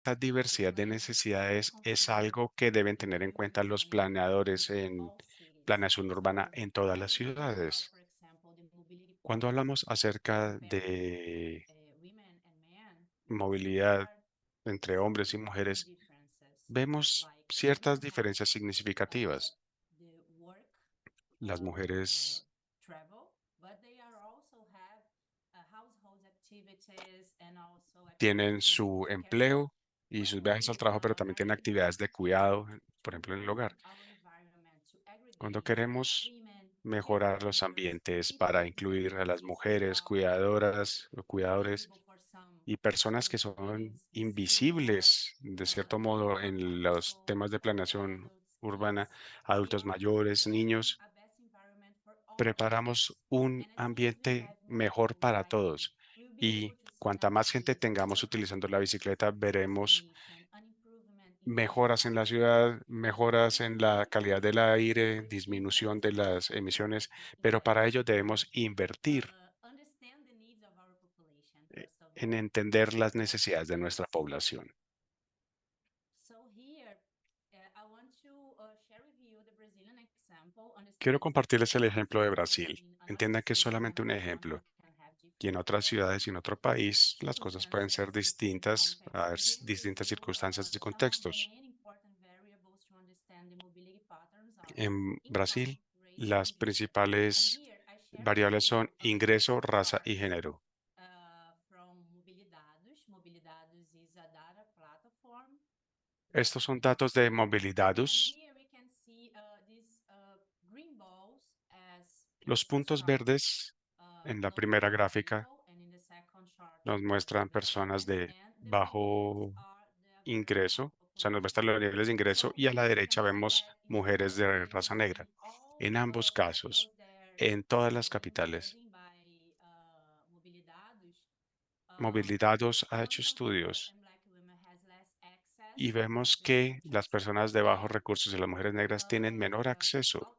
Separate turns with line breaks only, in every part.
Esta diversidad de necesidades es algo que deben tener en cuenta los planeadores en planeación urbana en todas las ciudades. Cuando hablamos acerca de movilidad entre hombres y mujeres, vemos ciertas diferencias significativas. Las mujeres tienen su empleo y sus viajes al trabajo, pero también tienen actividades de cuidado, por ejemplo, en el hogar. Cuando queremos mejorar los ambientes para incluir a las mujeres cuidadoras o cuidadores y personas que son invisibles, de cierto modo, en los temas de planeación urbana, adultos mayores, niños, preparamos un ambiente mejor para todos. Y cuanta más gente tengamos utilizando la bicicleta, veremos mejoras en la ciudad, mejoras en la calidad del aire, disminución de las emisiones, pero para ello debemos invertir en entender las necesidades de nuestra población. Quiero compartirles el ejemplo de Brasil. Entiendan que es solamente un ejemplo. Y en otras ciudades y en otro país, las cosas pueden ser distintas, a distintas circunstancias y contextos. En Brasil, las principales variables son ingreso, raza y género. Estos son datos de Mobilidados. Los puntos verdes en la primera gráfica nos muestran personas de bajo ingreso, o sea, nos muestran los niveles de ingreso y a la derecha vemos mujeres de raza negra. En ambos casos, en todas las capitales, Mobilidados ha hecho estudios y vemos que las personas de bajos recursos y las mujeres negras tienen menor acceso.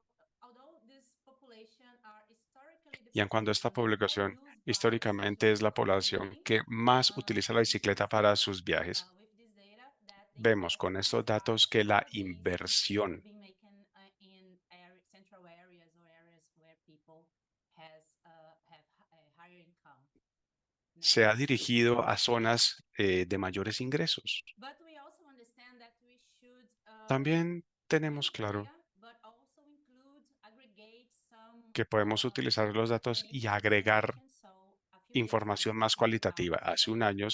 Y en cuanto a esta población, históricamente es la población que más utiliza la bicicleta para sus viajes, vemos con estos datos que la inversión se ha dirigido a zonas de mayores ingresos. También tenemos claro que podemos utilizar los datos y agregar información más cualitativa. Hace un año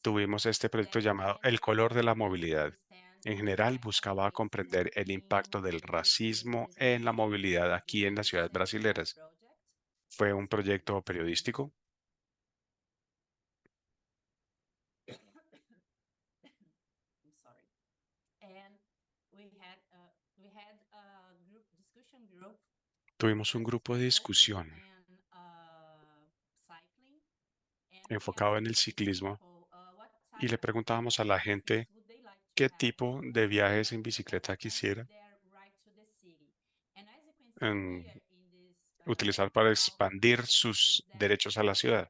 tuvimos este proyecto llamado El color de la movilidad. En general, buscaba comprender el impacto del racismo en la movilidad aquí en las ciudades brasileñas. Fue un proyecto periodístico. Tuvimos un grupo de discusión enfocado en el ciclismo y le preguntábamos a la gente qué tipo de viajes en bicicleta quisiera em, utilizar para expandir sus derechos a la ciudad.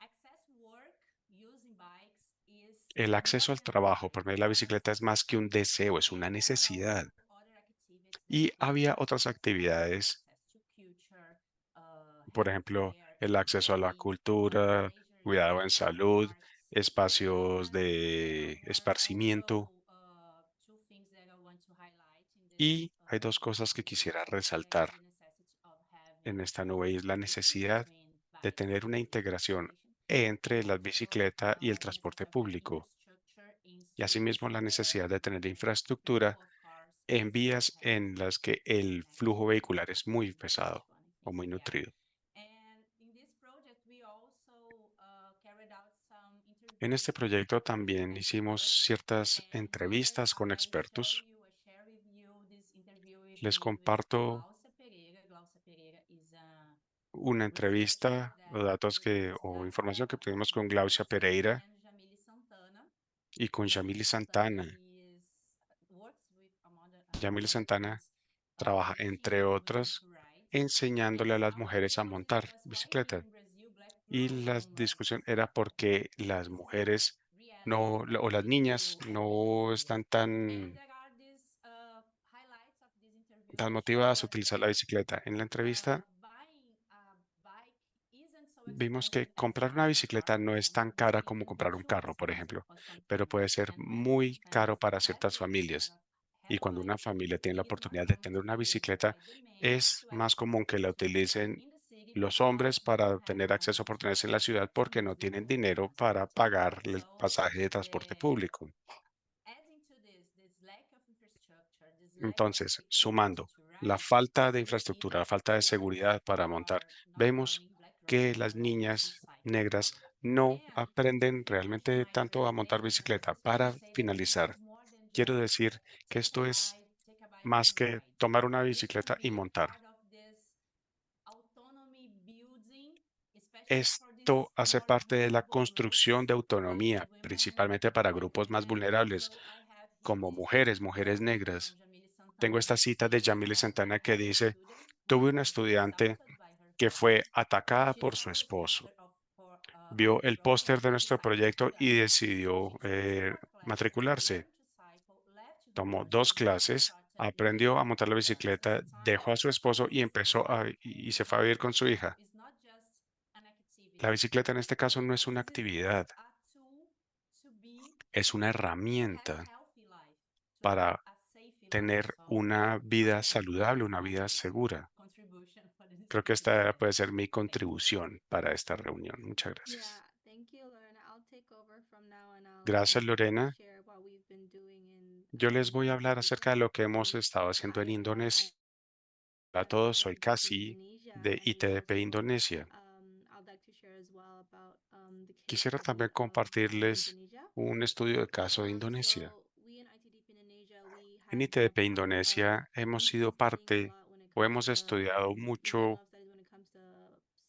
El acceso al trabajo por medio de la bicicleta es más que un deseo, es una necesidad. Y había otras actividades, por ejemplo, el acceso a la cultura, cuidado en salud, espacios de esparcimiento. Y hay dos cosas que quisiera resaltar en esta nube y es la necesidad de tener una integración entre la bicicleta y el transporte público y asimismo la necesidad de tener infraestructura en vías en las que el flujo vehicular es muy pesado o muy nutrido. En este proyecto también hicimos ciertas entrevistas con expertos. Les comparto una entrevista o datos o información que tuvimos con Glaucia Pereira y con Jamili Santana. Jamili Santana trabaja, entre otras, enseñándole a las mujeres a montar bicicleta. Y la discusión era por qué las mujeres no, o las niñas no están tan motivadas a utilizar la bicicleta. En la entrevista vimos que comprar una bicicleta no es tan cara como comprar un carro, por ejemplo, pero puede ser muy caro para ciertas familias. Y cuando una familia tiene la oportunidad de tener una bicicleta, es más común que la utilicen los hombres para tener acceso a oportunidades en la ciudad porque no tienen dinero para pagar el pasaje de transporte público. Entonces, sumando la falta de infraestructura, la falta de seguridad para montar, vemos que las niñas negras no aprenden realmente tanto a montar bicicleta. Para finalizar, quiero decir que esto es más que tomar una bicicleta y montar. Esto hace parte de la construcción de autonomía, principalmente para grupos más vulnerables, como mujeres negras. Tengo esta cita de Jamile Santana que dice, tuve una estudiante que fue atacada por su esposo. Vio el póster de nuestro proyecto y decidió matricularse. Tomó dos clases, aprendió a montar la bicicleta, dejó a su esposo y y se fue a vivir con su hija. La bicicleta en este caso no es una actividad, es una herramienta para tener una vida saludable, una vida segura. Creo que esta puede ser mi contribución para esta reunión. Muchas gracias.
Yeah, thank you, Lorena. I'll take over from now and
Gracias, Lorena.
share what we've been doing
Yo les voy a
in
hablar acerca
Indonesia.
de lo que hemos estado haciendo en Indonesia. Hola a todos, soy
To
Casi
Indonesia,
de
and we
ITDP
also,
Indonesia.
I'd like to share as well about the case
Quisiera
study
también
of
compartirles
Indonesia.
un estudio de caso de Indonesia.
So we in ITDP Indonesia, we
En
have been a
ITDP
part of
Indonesia hemos sido
studying a
parte
lot when it
o
comes
hemos
to
estudiado
we've done a
mucho
lot of studies when it comes to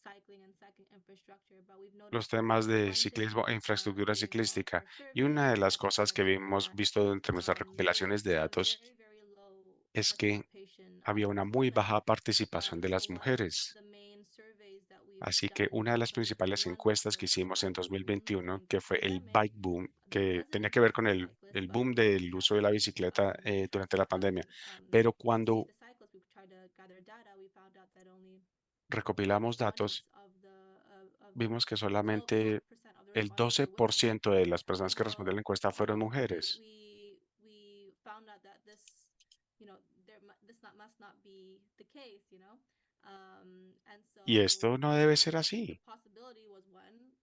cycling and cycling infrastructure, but we've
los
noticed
temas de
one thing
ciclismo e infraestructura
in
ciclística.
our
Y una
survey
de las
that
cosas que
was
hemos
that
visto entre nuestras
there
recopilaciones
was
de
a
datos
very low
es que
participation
había una
of
muy
women.
baja participación de
So
las
one of
mujeres.
the main surveys that we've
Así que
done
una de las
from
principales
2021
encuestas que
was
hicimos en
during
2021, que fue el
pandemic,
Bike Boom,
there
que
wasn't
tenía
a
que ver
bunch
con
of cyclists,
el
but
boom
we
del uso de la
happened
bicicleta
tried
durante
to
la pandemia.
um,
Pero
see
cuando
the cyclists. We tried to gather data. We found out that only
recopilamos datos,
respondents of
vimos que
12%
solamente
of the
el
respondents were women.
12% de las personas
And
que respondieron a
so,
la encuesta fueron mujeres.
we found out that this, this must not be the case, and
Y
so
esto no debe ser
the
así.
possibility was one,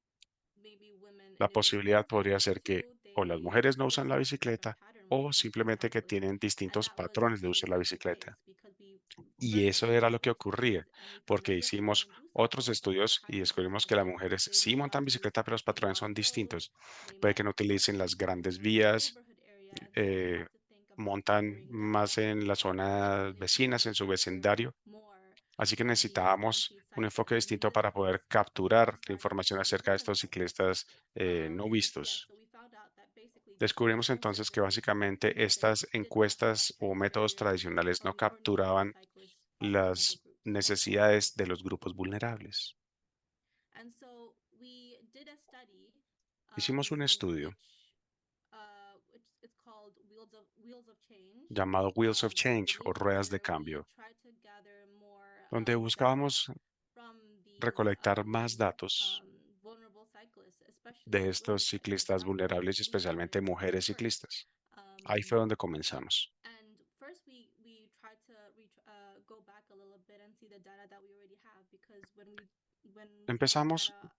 maybe women
La
individually,
posibilidad podría
but
ser que
two,
o las
they
mujeres no usan la
exhibit a different
bicicleta
pattern when it
o
comes to
simplemente que
cycling.
tienen
And
distintos
that was
patrones de uso de la
actually the
bicicleta.
case because we
Y
very
eso
quickly
era lo que
investigated
ocurría,
and we found
porque
that yes,
hicimos
women do
otros
cycle, but the
estudios y
pattern is
descubrimos que
different.
las mujeres
They
sí
might
montan
not use
bicicleta, pero los
a
patrones
lot
son
of roads.
distintos.
They
Puede
might
que no utilicen las
cycle
grandes
more in the
vías,
neighborhood area, and so we
eh,
had to think about
montan
gathering
más
data
en las
that
zonas
typically
vecinas, en su
capture
vecindario.
more
Así que
these
necesitábamos
unseen
un enfoque
cyclists. And in
distinto
this
para
case,
poder
we
capturar la
started
información acerca de
women
estos
cyclists.
ciclistas no
Yeah,
vistos.
so we found out that basically the
Descubrimos
traditional
entonces que
survey
básicamente estas
methods did not
encuestas o
capture
métodos
very
tradicionales no
or no enough
capturaban
cyclists from vulnerable
las
groups.
necesidades de los grupos vulnerables.
And so we did a study,
Hicimos un estudio
which it's called Wheels of Change,
llamado Wheels of Change o Ruedas de
where we
Cambio,
tried to gather more
donde
data
buscábamos
from these
recolectar más datos
vulnerable cyclists,
de
especially
estos
women cyclists.
ciclistas
That's where
vulnerables y
we
especialmente
started
mujeres
first.
ciclistas. Ahí fue
Um,
donde comenzamos.
and first, we tried to go back a little bit and see the data that we already have, because when we look at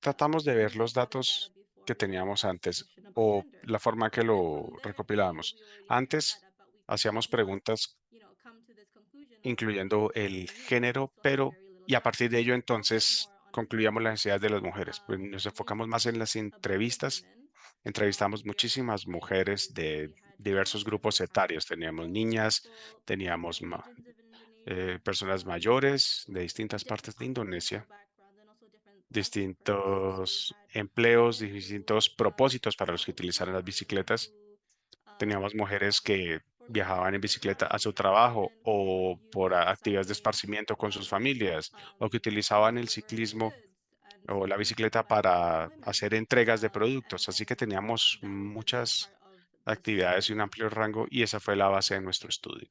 Tratamos de
when
ver
we
los
did gather data
datos
before,
que
we didn't
teníamos
have
antes
information about
o
gender.
la forma que
And
lo
from there,
recopilábamos.
we already had
Antes
data, but we
hacíamos
did not,
preguntas
come to this conclusion of
incluyendo
what's
el
happening here, because we
género,
still had
pero
very little
y a
data.
partir
So
de ello
to focus
entonces
more on the
concluíamos las
gender,
necesidades de las mujeres. Pues nos
we
enfocamos
talked
más en
to
las
a bunch of
entrevistas.
women
Entrevistamos
from various
muchísimas mujeres
ages. So
de
we had
diversos
women, we
grupos
had
etarios. Teníamos
older
niñas,
people,
teníamos
different regions of Indonesia,
personas mayores de distintas
different
partes de
occupational
Indonesia,
backgrounds, and also different types of purposes. So we
distintos
had
empleos,
women
distintos
who
propósitos para los que
travel to
utilizaran
work,
las
or women
bicicletas.
who
Teníamos mujeres
travel
que
for
viajaban
leisure
en
with
bicicleta a su
family,
trabajo
women who
o por
use
actividades de
cycling
esparcimiento con sus familias o que
to
utilizaban el
deliver
ciclismo
goods,
o la
for
bicicleta
migrant
para
women.
hacer entregas de
And
productos. Así que
then
teníamos
that was a big
muchas
part of the
actividades y un
study.
amplio rango y esa fue la base de nuestro estudio.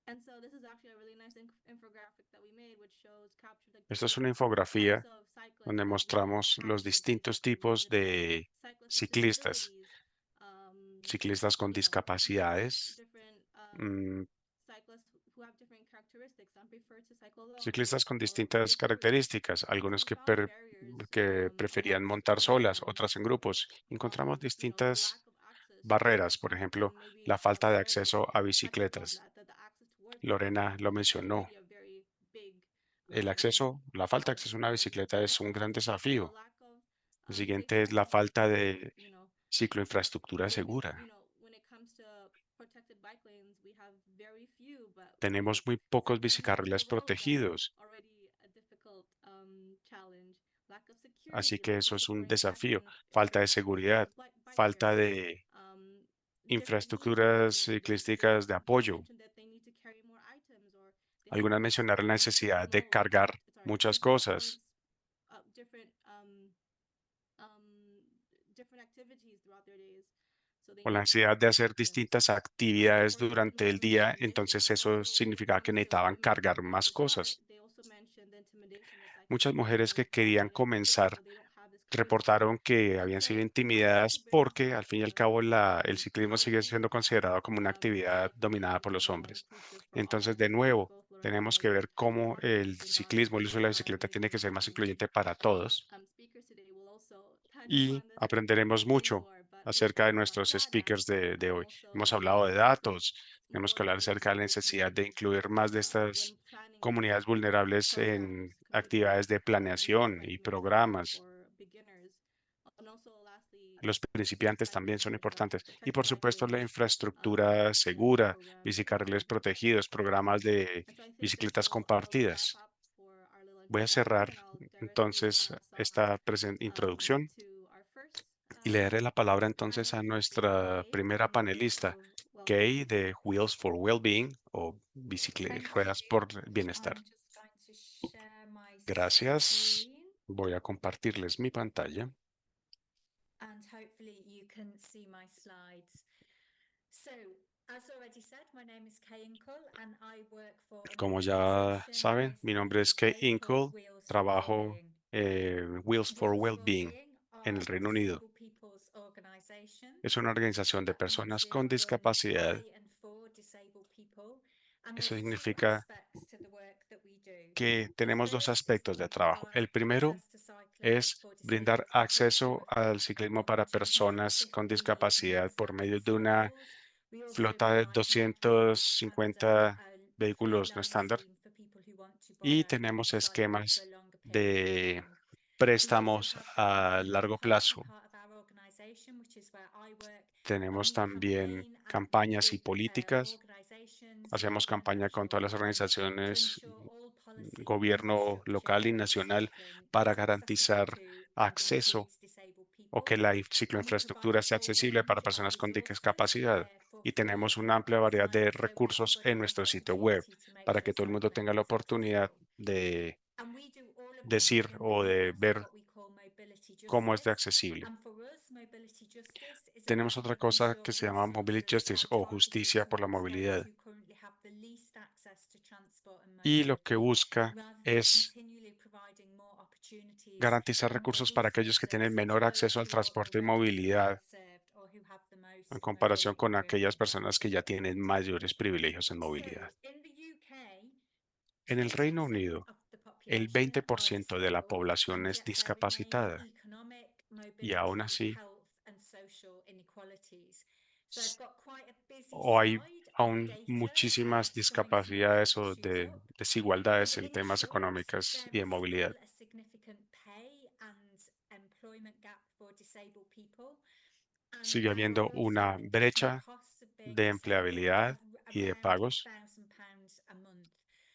And so this is actually a really nice infographic that we made, which shows captured like
Esta es
different
una
types
infografía
of cyclists
donde
that we
mostramos los
captured,
distintos
basically. We
tipos
did
de
cyclists with
ciclistas,
disabilities, um,
ciclistas con
you know, different
discapacidades,
different
mm,
cyclists who have different characteristics. Some prefer to cycle alone
ciclistas con
or
distintas
with groups.
características,
And so
algunos
we found barriers
que preferían
amongst
montar
all of
solas,
them,
otras en grupos. Encontramos
you know, the lack
distintas
of access
barreras, por
towards,
ejemplo,
and maybe
la falta de
Lorena
acceso
also
a
touched upon
bicicletas.
that, that the access towards
Lorena lo
bicicles is
mencionó.
already a very big
El acceso, la falta de acceso a una
challenge.
bicicleta
The
es un
next one
gran
is a
desafío.
lack of
El
safe
siguiente es la
cycling.
falta de
You know,
cicloinfraestructura
maybe, you
segura.
know, when it comes to protected bike lanes, we have very few, but with
Tenemos muy pocos
cycling on
bicicarriles
the road, that's
protegidos,
already a difficult challenge. Lack of
así
security,
que
lack
eso
of
es un
supporting tech
desafío.
in
Falta de seguridad,
for bike
falta
sharing,
de
um, different needs for
infraestructuras
women.
ciclísticas de
They
apoyo.
mentioned that they need to carry more items, or they have
Algunas mencionaron la necesidad de
no,
cargar
sorry,
muchas
different
cosas
points, different um, different activities throughout their days. So they
o la
need to
necesidad
carry
de
more
hacer
items.
distintas
And so
actividades
for
durante el día, entonces
and
eso
also when it
significaba que
comes to
necesitaban
women
cargar
wanting
más
to start,
cosas.
they also mentioned the intimidation that cyclists
Muchas
face
mujeres
when
que
they start
querían
any activity,
comenzar
so they don't have this confidence.
reportaron que
And
habían sido
so I wanted to
intimidadas
bring this
porque al
back
fin y al
to
cabo el ciclismo
how
sigue
we
siendo considerado como una
make
actividad dominada
cycling
por los
more
hombres.
inclusive for
Entonces,
all.
de nuevo,
Both Lorena and
tenemos
I
que ver
touched
cómo
upon this and
el
agreed on it.
ciclismo, el uso de la
Our
bicicleta tiene que
amazing
ser más incluyente para todos.
speakers today will also touch
Y
upon this and
aprenderemos
say
mucho
more, but we
acerca de
spoke about
nuestros
data
speakers de
and
hoy.
also
Hemos
the need
hablado de
to include
datos, tenemos
more
que hablar acerca de la
disabled
necesidad de
communities
incluir más de estas
when planning
comunidades vulnerables en
programs, community
actividades de
groups
planeación
like
y
Mesa
programas.
for beginners. And also, lastly,
Los
safe
principiantes también son
cycling,
importantes. Y
protected
por
bike
supuesto, la
lanes,
infraestructura
sharing
segura,
programs, and also
bicicarriles
group
protegidos,
activities.
programas de
And so I think this
bicicletas
will wrap
compartidas.
up for our little
Voy a
introduction,
cerrar
and I'll directly
entonces
pass on
esta introducción
to our first
y le daré la palabra entonces a
panelist, which is
nuestra
Kay
primera
from Wheels
panelista,
for
Kay
Wellbeing.
de Wheels for Wellbeing o
Thank
Ruedas
you.
por Bienestar.
I'm just going to share my
Gracias.
screen
Voy a compartirles mi pantalla.
and hopefully you can see my slides. So, as already said, my name is Kay Inkle and I work for an
Como ya
organisation
saben,
based
mi
in
nombre
the
es Kay
UK called
Inkle.
Wheels for
Trabajo
Wellbeing.
Wheels for
Wheels for
Wellbeing
Wellbeing
en
are
el
a
Reino Unido.
disabled people's organisation
Es una organización de
that
personas
means we
con
are run
discapacidad.
by and for disabled people. And
Eso
there's two
significa
aspects to the work that we do.
que
The
tenemos dos
first is that
aspectos de
we
trabajo.
provide
El primero
access to cycling
es
for
brindar
disabled people. So
acceso
we've
al
got
ciclismo
over
para personas con
250
discapacidad por medio
non-static
de una
cycles. We also
flota de
provide mopeds and
250
a free
vehículos no
loan
estándar
scheme for people who want to
y
borrow a
tenemos
cycle for a
esquemas
longer period of
de
time. We also
préstamos
have the
a
campaigning
largo
policy
plazo.
part of our organisation, which is where I work, and
Tenemos
we
también
campaign
campañas y
with
políticas.
organisations,
Hacemos
state and
campaña con
national
todas las
government to
organizaciones,
ensure all policy and
gobierno
infrastructure
local y
around
nacional
cycling
para
is accessible
garantizar
to and
acceso
includes disabled
o
people.
que la
And we provide
cicloinfraestructura
a
sea
full
accesible para
range of
personas con
resources
discapacidad.
for
Y
free
tenemos una
or
amplia variedad de
online, so
recursos
everybody
en
has
nuestro
the
sitio web
opportunity to make
para
sure
que todo el mundo tenga
cycling
la
is
oportunidad
accessible.
de
And we do all of this
decir
in the
o de
remit of
ver
what we call mobility
cómo es de
justice.
accesible.
And for us, mobility justice is
Tenemos
about
otra
making
cosa
sure
que se llama Mobility
resources
Justice
are
o
targeted
justicia por la
towards those
movilidad.
who currently have the least access to transport and
Y lo que
mobility,
busca
rather than
es
continually providing more opportunities
garantizar
and
recursos para aquellos que tienen
resources to
menor acceso
those
al
who are
transporte y
already
movilidad
served or who have the
en
most
comparación
mobility
con aquellas
privilege.
personas que ya tienen mayores privilegios en
So
movilidad.
in the UK,
En el Reino
20%
Unido,
of the
el
population are
20% de la
disabled,
población
and
es
yet there remain
discapacitada
economic,
y aún
mobility,
así
health, and social inequalities. So I've
s-
got quite a busy
o hay
slide of
aún
data
muchísimas
summing some of these
discapacidades o
issues
de
up.
desigualdades
But
en
in
temas
short,
económicos
there
y de
is still
movilidad.
a significant pay and employment gap for disabled people. And
Sigue
there are
habiendo
also
una
additional
brecha
costs of being
de
disabled
empleabilidad
of
y de
around
pagos,
£1,000 a month.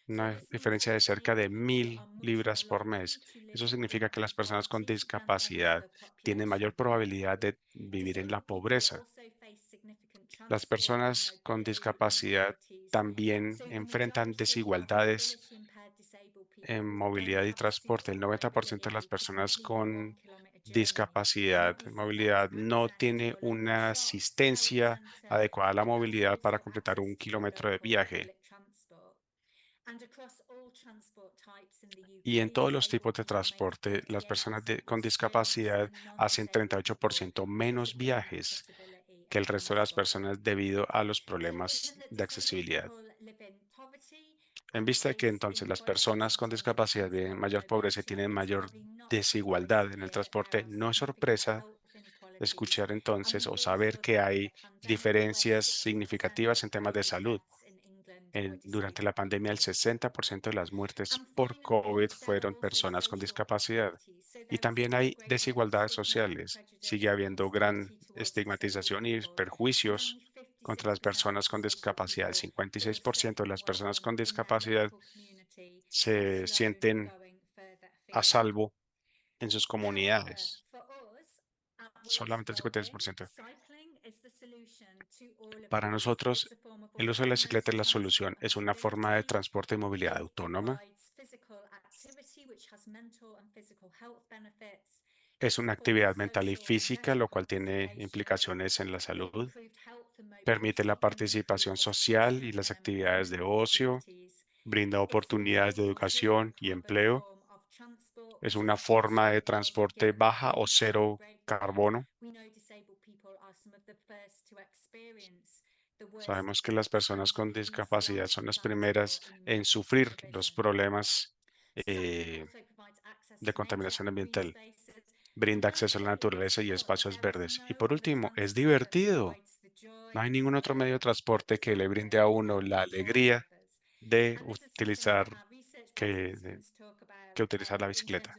So
una
this means
diferencia
that
de cerca
disabled
de
people
1.000
are much more
libras por
likely
mes.
to live
Eso
in
significa que las personas con
poverty than any
discapacidad
other
tienen mayor
population.
probabilidad de vivir en la
Disabled people
pobreza.
also face significant
Las
transport and
personas con
mobility
discapacidad
inequalities.
también
So the
enfrentan
majority of
desigualdades
mobility impaired disabled
en movilidad y transporte, el 90% de las personas con discapacidad, movilidad, no tiene una asistencia adecuada a la movilidad para completar un kilómetro de viaje. Y en todos los tipos de transporte, las personas con discapacidad hacen 38% menos viajes que el resto de las personas debido a los problemas de accesibilidad. En vista de que entonces las personas con discapacidad viven en mayor pobreza y tienen mayor desigualdad en el transporte, no es sorpresa escuchar entonces o saber que hay diferencias significativas en temas de salud. Durante la pandemia, el 60% de las muertes por COVID fueron personas con discapacidad. Y también hay desigualdades sociales. Sigue habiendo gran estigmatización y perjuicios contra las personas con discapacidad. El 56% de las personas con discapacidad se sienten a salvo en sus comunidades. Solamente el 56%. Para nosotros, el uso de la bicicleta es la solución. Es una forma de transporte y movilidad autónoma. Es una actividad mental y física, lo cual tiene implicaciones en la salud. Permite la participación social y las actividades de ocio. Brinda oportunidades de educación y empleo. Es una forma de transporte baja o cero carbono. Sabemos que las personas con discapacidad son las primeras en sufrir los problemas de contaminación ambiental. Brinda acceso a la naturaleza y espacios verdes. Y por último, es divertido. No hay ningún otro medio de transporte que le brinde a uno la alegría de utilizar que, de- que utilizar la bicicleta.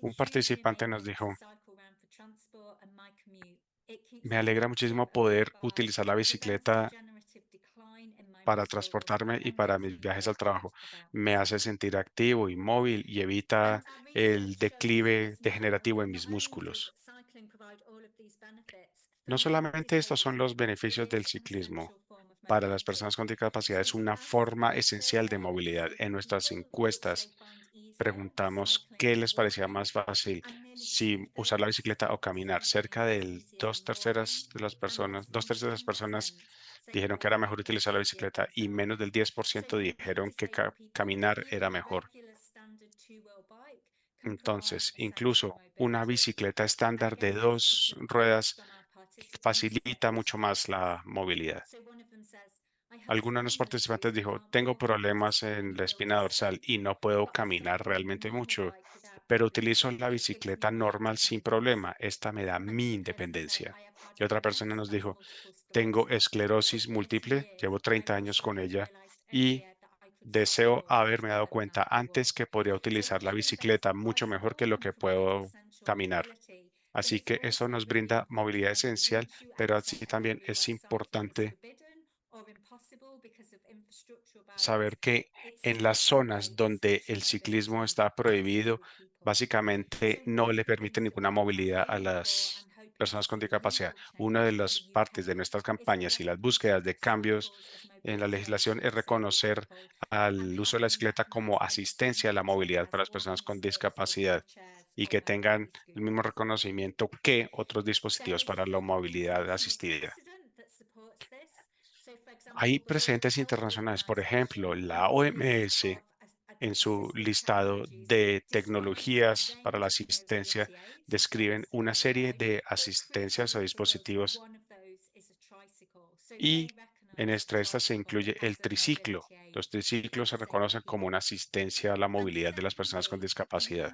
Un participante nos dijo, me alegra muchísimo poder utilizar la bicicleta para transportarme y para mis viajes al trabajo. Me hace sentir activo y móvil y evita el declive degenerativo en mis músculos. No solamente estos son los beneficios del ciclismo. Para las personas con discapacidad es una forma esencial de movilidad. En nuestras encuestas preguntamos qué les parecía más fácil, si usar la bicicleta o caminar. Cerca del dos terceras de las personas dijeron que era mejor utilizar la bicicleta y menos del 10% dijeron que caminar era mejor. Entonces, incluso una bicicleta estándar de dos ruedas facilita mucho más la movilidad. Alguno de los participantes dijo, tengo problemas en la espina dorsal y no puedo caminar realmente mucho, pero utilizo la bicicleta normal sin problema. Esta me da mi independencia. Y otra persona nos dijo, tengo esclerosis múltiple, llevo 30 años con ella y deseo haberme dado cuenta antes que podría utilizar la bicicleta mucho mejor que lo que puedo caminar. Así que eso nos brinda movilidad esencial, pero así también es importante saber que en las zonas donde el ciclismo está prohibido, básicamente no le permite ninguna movilidad a las personas con discapacidad. Una de las partes de nuestras campañas y las búsquedas de cambios en la legislación es reconocer al uso de la bicicleta como asistencia a la movilidad para las personas con discapacidad y que tengan el mismo reconocimiento que otros dispositivos para la movilidad asistida. Hay precedentes internacionales, por ejemplo, la OMS en su listado de tecnologías para la asistencia describen una serie de asistencias o dispositivos y en estas se incluye el triciclo. Los triciclos se reconocen como una asistencia a la movilidad de las personas con discapacidad.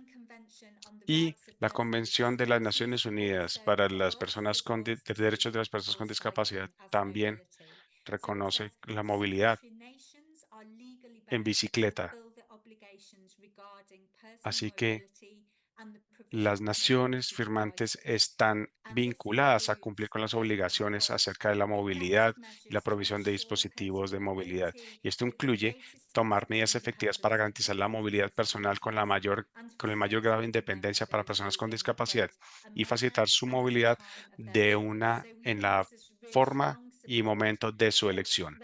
Y la Convención de las Naciones Unidas para las personas con de derechos de las personas con discapacidad también reconoce la movilidad en bicicleta. Así que las naciones firmantes están vinculadas a cumplir con las obligaciones acerca de la movilidad y la provisión de dispositivos de movilidad. Y esto incluye tomar medidas efectivas para garantizar la movilidad personal con el mayor grado de independencia para personas con discapacidad y facilitar su movilidad en la forma y momento de su elección.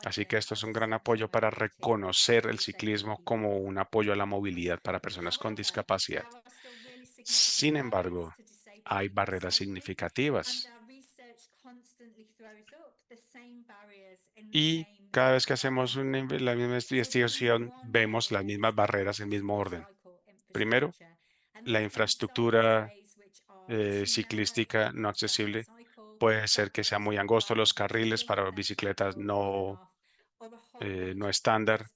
Así que esto es un gran apoyo para reconocer el ciclismo como un apoyo a la movilidad para personas con discapacidad. Sin embargo, hay barreras significativas y cada vez que hacemos la misma investigación, vemos las mismas barreras en mismo orden. Primero, la infraestructura ciclística no accesible. Puede ser que sea muy angosto los carriles para bicicletas no estándar.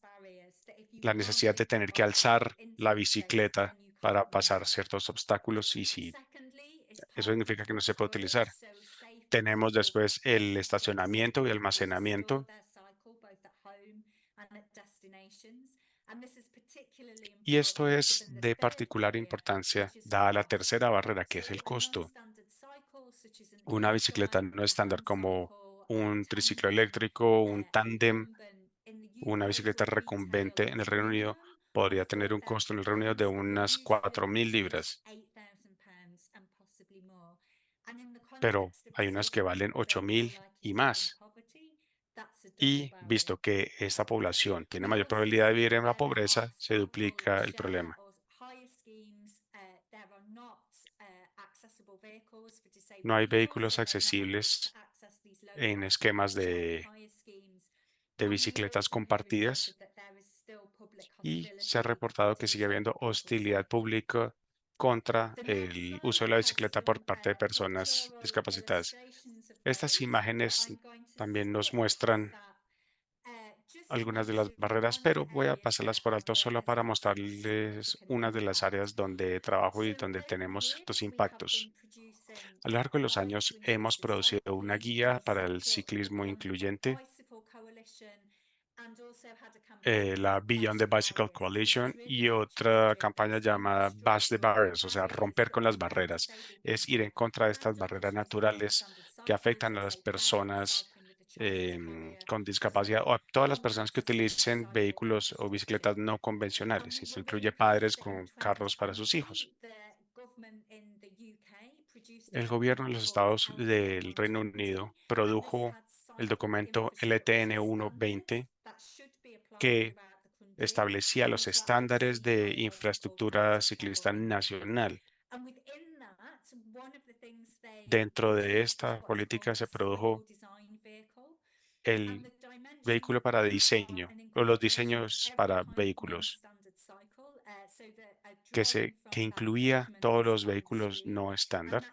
La necesidad de tener que alzar la bicicleta para pasar ciertos obstáculos y si eso significa que no se puede utilizar. Tenemos después el estacionamiento y almacenamiento. Y esto es de particular importancia dada la tercera barrera, que es el costo. Una bicicleta no estándar como un triciclo eléctrico, un tándem, una bicicleta recumbente en el Reino Unido podría tener un costo en el Reino Unido de unas 4.000 libras, pero hay unas que valen 8.000 y más. Y visto que esta población tiene mayor probabilidad de vivir en la pobreza, se duplica el problema. No hay vehículos accesibles en esquemas de bicicletas compartidas y se ha reportado que sigue habiendo hostilidad pública contra el uso de la bicicleta por parte de personas discapacitadas. Estas imágenes también nos muestran algunas de las barreras, pero voy a pasarlas por alto solo para mostrarles una de las áreas donde trabajo y donde tenemos ciertos impactos. A lo largo de los años hemos producido una guía para el ciclismo incluyente, la Beyond the Bicycle Coalition y otra campaña llamada Bash the Barriers, o sea, romper con las barreras. Es ir en contra de estas barreras naturales que afectan a las personas con discapacidad o a todas las personas que utilicen vehículos o bicicletas no convencionales. Esto incluye padres con carros para sus hijos. El gobierno de los Estados del Reino Unido produjo el documento LTN 120 que establecía los estándares de infraestructura ciclista nacional. Dentro de esta política se produjo el vehículo para diseño o los diseños para vehículos que incluía todos los vehículos no estándar.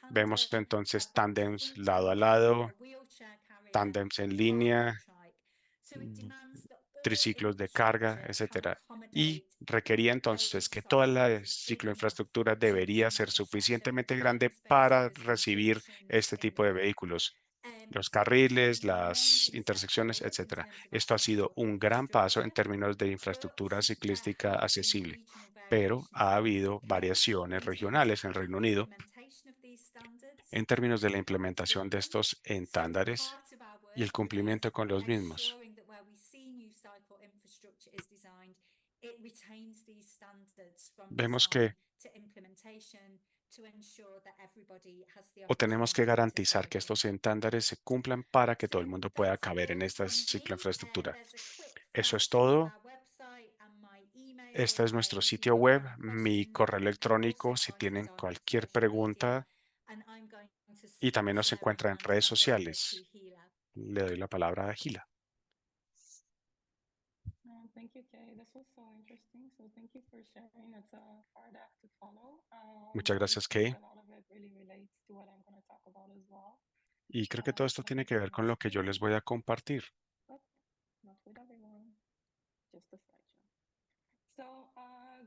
Vemos entonces tándems lado a lado, tándems en línea, triciclos de carga, etcétera. Y requería entonces que toda la cicloinfraestructura debería ser suficientemente grande para recibir este tipo de vehículos. Los carriles, las intersecciones, etcétera. Esto ha sido un gran paso en términos de infraestructura ciclística accesible, pero ha habido variaciones regionales en el Reino Unido en términos de la implementación de estos estándares y el cumplimiento con los mismos. Vemos que tenemos que garantizar que estos estándares se cumplan para que todo el mundo pueda caber en esta cicloinfraestructura. Eso es todo. Este es nuestro sitio web, mi correo electrónico si tienen cualquier pregunta y también nos encuentra en redes sociales. Le doy la palabra a Gila.
Thank you, Kay. This was so interesting. So thank you for sharing. It's a hard act to follow.
Muchas
I
gracias,
think
Kay.
a lot of it really relates to what I'm going to talk about as well.
Y creo que todo esto tiene que ver con lo que yo les voy a compartir.
But not with everyone, just a slideshow. So,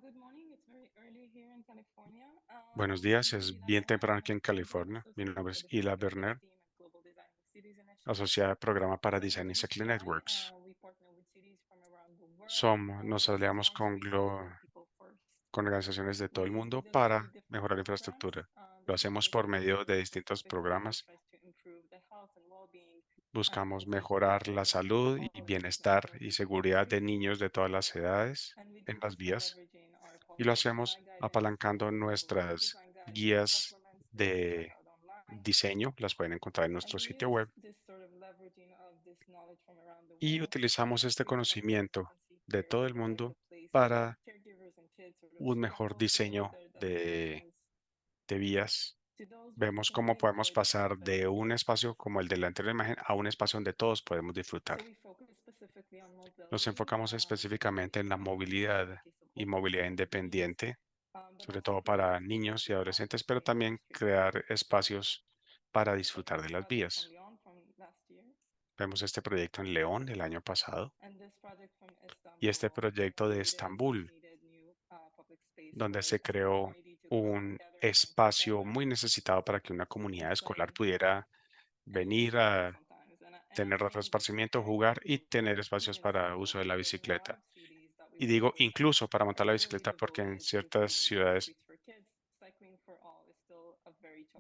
good morning. It's very early here in California.
Buenos días, es bien temprano aquí en California. Mi nombre es Hila Berner, asociada al programa para Design Cycling Networks. Nos aliamos con organizaciones de todo el mundo para mejorar la infraestructura. Lo hacemos por medio de distintos programas. Buscamos mejorar la salud y bienestar y seguridad de niños de todas las edades en las vías. Y lo hacemos apalancando nuestras guías de diseño. Las pueden encontrar en nuestro sitio web. Y utilizamos este conocimiento de todo el mundo para un mejor diseño de vías. Vemos cómo podemos pasar de un espacio como el de la anterior imagen a un espacio donde todos podemos disfrutar. Nos enfocamos específicamente en la movilidad y movilidad independiente, sobre todo para niños y adolescentes, pero también crear espacios para disfrutar de las vías. Vemos este proyecto en León el año pasado y este proyecto de Estambul, donde se creó un espacio muy necesitado para que una comunidad escolar pudiera venir a tener rato de esparcimiento, jugar y tener espacios para uso de la bicicleta. Y digo incluso para montar la bicicleta porque en ciertas ciudades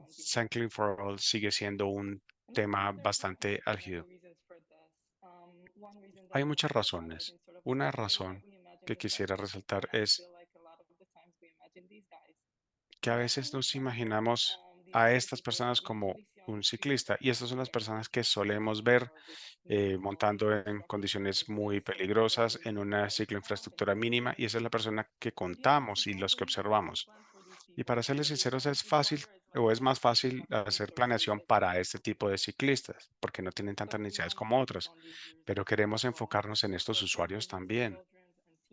Cycling for All sigue siendo un tema bastante álgido. Hay muchas razones. Una razón que quisiera resaltar es que a veces nos imaginamos a estas personas como un ciclista y estas son las personas que solemos ver montando en condiciones muy peligrosas en una cicloinfraestructura mínima y esa es la persona que contamos y los que observamos. Y para serles sinceros, es fácil o es más fácil hacer planeación para este tipo de ciclistas porque no tienen tantas necesidades como otros, pero queremos enfocarnos en estos usuarios también.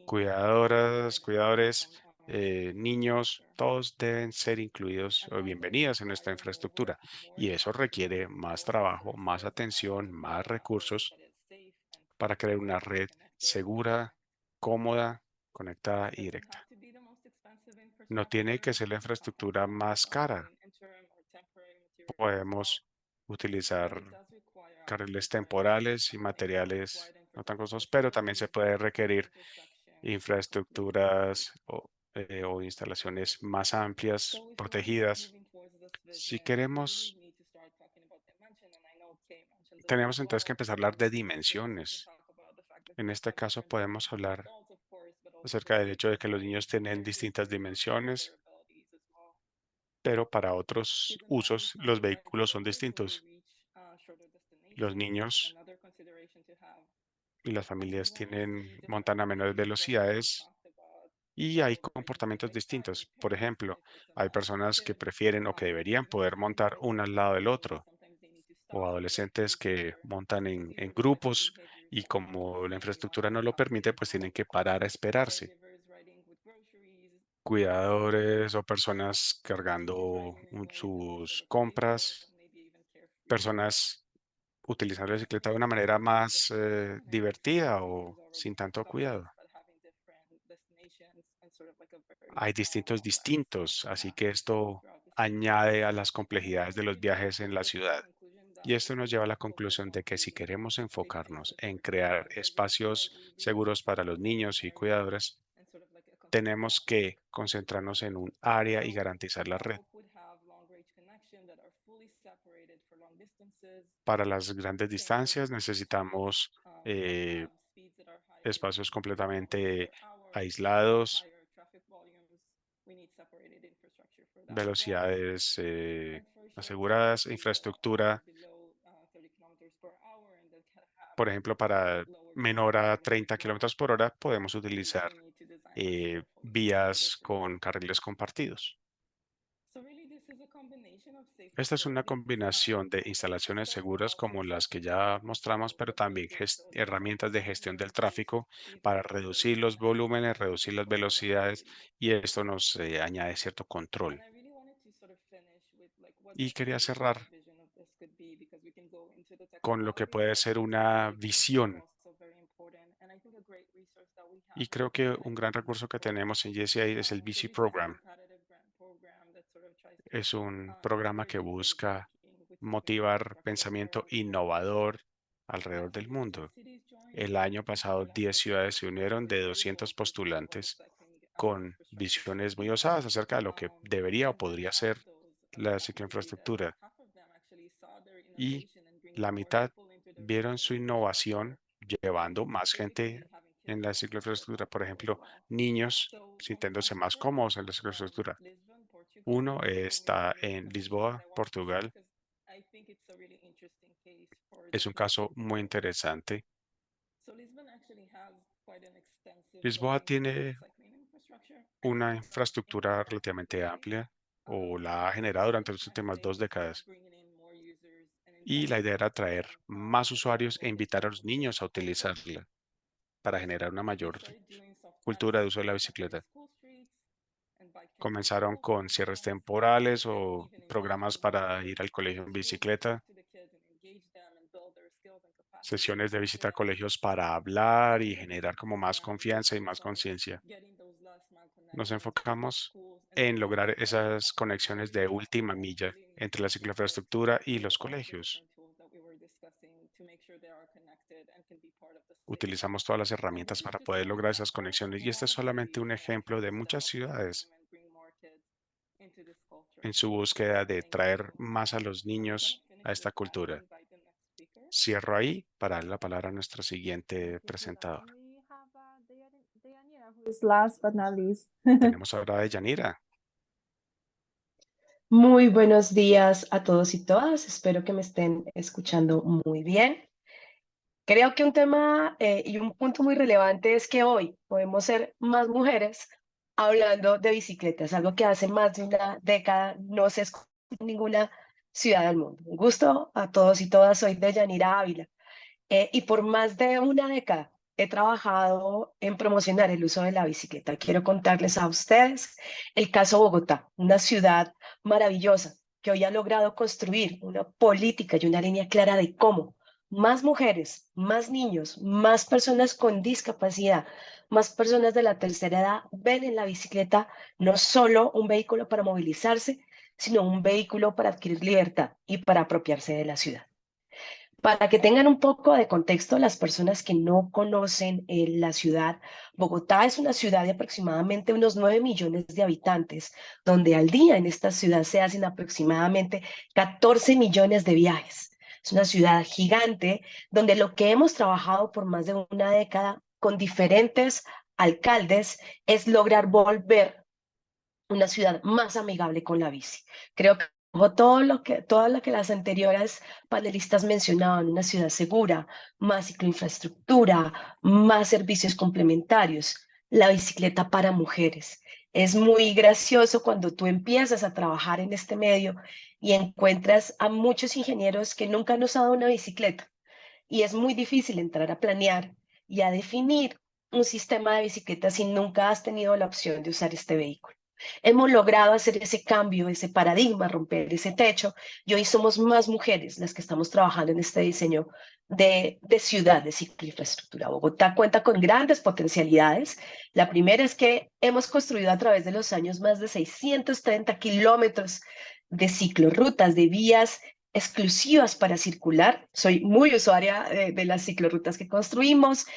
Cuidadoras, cuidadores, niños, todos deben ser incluidos o bienvenidos en nuestra infraestructura y eso requiere más trabajo, más atención, más recursos para crear una red segura, cómoda, conectada y directa. No tiene que ser la infraestructura más cara. Podemos utilizar carriles temporales y materiales no tan costosos, pero también se puede requerir infraestructuras o instalaciones más amplias, protegidas. Si queremos, tenemos entonces que empezar a hablar de dimensiones. En este caso podemos hablar acerca del hecho de que los niños tienen distintas dimensiones, pero para otros usos los vehículos son distintos. Los niños y las familias montan a menores velocidades y hay comportamientos distintos. Por ejemplo, hay personas que prefieren o que deberían poder montar uno al lado del otro, o adolescentes que montan en grupos y como la infraestructura no lo permite, pues tienen que parar a esperarse. Cuidadores o personas cargando sus compras, personas utilizando la bicicleta de una manera más divertida o sin tanto cuidado. Hay distintos, así que esto añade a las complejidades de los viajes en la ciudad. Y esto nos lleva a la conclusión de que si queremos enfocarnos en crear espacios seguros para los niños y cuidadores, tenemos que concentrarnos en un área y garantizar la red. Para las grandes distancias necesitamos espacios completamente aislados, velocidades aseguradas, infraestructura, por ejemplo, para menor a 30 kilómetros por hora podemos utilizar vías con carriles compartidos. Esta es una combinación de instalaciones seguras como las que ya mostramos, pero también herramientas de gestión del tráfico para reducir los volúmenes, reducir las velocidades y esto nos añade cierto control. Y quería cerrar con lo que puede ser una visión. Y creo que un gran recurso que tenemos en GCI es el VC Program. Es un programa que busca motivar pensamiento innovador alrededor del mundo. El año pasado, 10 ciudades se unieron de 200 postulantes con visiones muy osadas acerca de lo que debería o podría ser la cicloinfraestructura. Y la mitad vieron su innovación llevando más gente en la cicloinfraestructura. Por ejemplo, niños sintiéndose más cómodos en la cicloinfraestructura. Uno está en Lisboa, Portugal,
I think it's a really interesting case for
Es un
different
caso muy
reasons.
interesante.
So Lisbon actually has quite an extensive
Lisboa
zoning for
tiene
cycling infrastructure.
una
It's
infraestructura
implemented
relativamente
already.
amplia o la ha generado durante las últimas 2 décadas.
Bringing in more users and
Y la idea era
encouraging
atraer
them
más
to
usuarios e
cycle
invitar a
and
los
to
niños a
safe culture.
utilizarla para generar una
They
mayor
started doing soft
cultura de
patches
uso de la
on temporary
bicicleta.
school streets and bike trails in
Comenzaron
schools, for
con cierres
instance,
temporales
and
o
even
programas
invited
para
visitors
ir al
to
colegio en
schools to
bicicleta,
talk to the kids and engage them and build their skills and capacity as
sesiones de visita a
pedestrians.
colegios para hablar y
The
generar
basic
como más
program was
confianza y más
also
conciencia.
getting those last mile
Nos
connections between
enfocamos
schools and
en lograr
bicicleta.
esas
So
conexiones
we
de
have
última milla
really
entre la
initiatives
cicloinfraestructura y
through
los
all of the
colegios.
different tools that we were discussing to make sure they are connected and can be part of the city.
Utilizamos todas las
And this
herramientas
is
para
just
poder
one
lograr esas
example, but
conexiones y
more
este es solamente un
cities are
ejemplo
trying
de
to step
muchas
up their game
ciudades
and bring more kids into this culture.
en su búsqueda de
Thank you.
traer más a los
I'm gonna
niños
finish
a
with
esta
that and
cultura.
invite the next speaker.
Cierro ahí para darle la palabra a nuestra siguiente presentadora.
We have Deyanira, who is last but not least.
Tenemos ahora a Yanira.
Muy buenos días a todos y todas. Espero que me estén escuchando muy bien. Creo que un tema y un punto muy relevante es que hoy podemos ser más mujeres hablando de bicicletas, algo que hace más de una década no se escucha en ninguna ciudad del mundo. Un gusto a todos y todas. Soy Deyanira Ávila. Y por más de una década he trabajado en promocionar el uso de la bicicleta. Quiero contarles a ustedes el caso Bogotá, una ciudad maravillosa que hoy ha logrado construir una política y una línea clara de cómo más mujeres, más niños, más personas con discapacidad, más personas de la tercera edad ven en la bicicleta no solo un vehículo para movilizarse, sino un vehículo para adquirir libertad y para apropiarse de la ciudad. Para que tengan un poco de contexto, las personas que no conocen la ciudad, Bogotá es una ciudad de aproximadamente unos 9 millones de habitantes, donde al día en esta ciudad se hacen aproximadamente 14 millones de viajes. Es una ciudad gigante donde lo que hemos trabajado por más de una década con diferentes alcaldes es lograr volver una ciudad más amigable con la bici. Creo que todo lo que las anteriores panelistas mencionaban, una ciudad segura, más cicloinfraestructura, más servicios complementarios, la bicicleta para mujeres. Es muy gracioso cuando tú empiezas a trabajar en este medio y encuentras a muchos ingenieros que nunca han usado una bicicleta y es muy difícil entrar a planear y a definir un sistema de bicicleta si nunca has tenido la opción de usar este vehículo. Hemos logrado hacer ese cambio, ese paradigma, romper ese techo y hoy somos más mujeres las que estamos trabajando en este diseño de ciudad de cicloinfraestructura. Bogotá cuenta con grandes potencialidades. La primera es que hemos construido a través de los años más de 630 kilómetros de ciclorrutas, de vías exclusivas para circular. Soy muy usuaria de las ciclorrutas que construimos.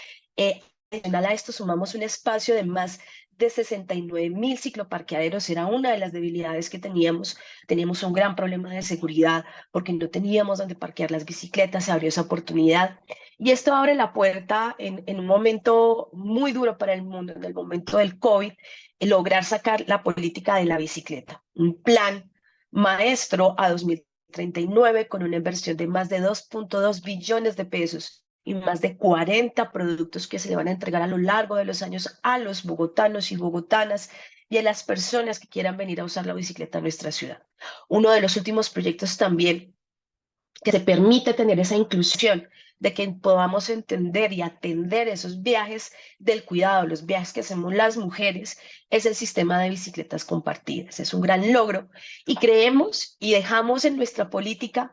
Adicional a esto, sumamos un espacio de más de 69.000 cicloparqueaderos. Era una de las debilidades que teníamos. Teníamos un gran problema de seguridad porque no teníamos donde parquear las bicicletas. Se abrió esa oportunidad. Y esto abre la puerta en un momento muy duro para el mundo, en el momento del COVID, lograr sacar la política de la bicicleta. Un plan maestro a 2039 con una inversión de más de 2.2 billones de pesos y más de 40 productos que se le van a entregar a lo largo de los años a los bogotanos y bogotanas y a las personas que quieran venir a usar la bicicleta en nuestra ciudad. Uno de los últimos proyectos también que se permite tener esa inclusión de que podamos entender y atender esos viajes del cuidado, los viajes que hacemos las mujeres, es el sistema de bicicletas compartidas. Es un gran logro y creemos y dejamos en nuestra política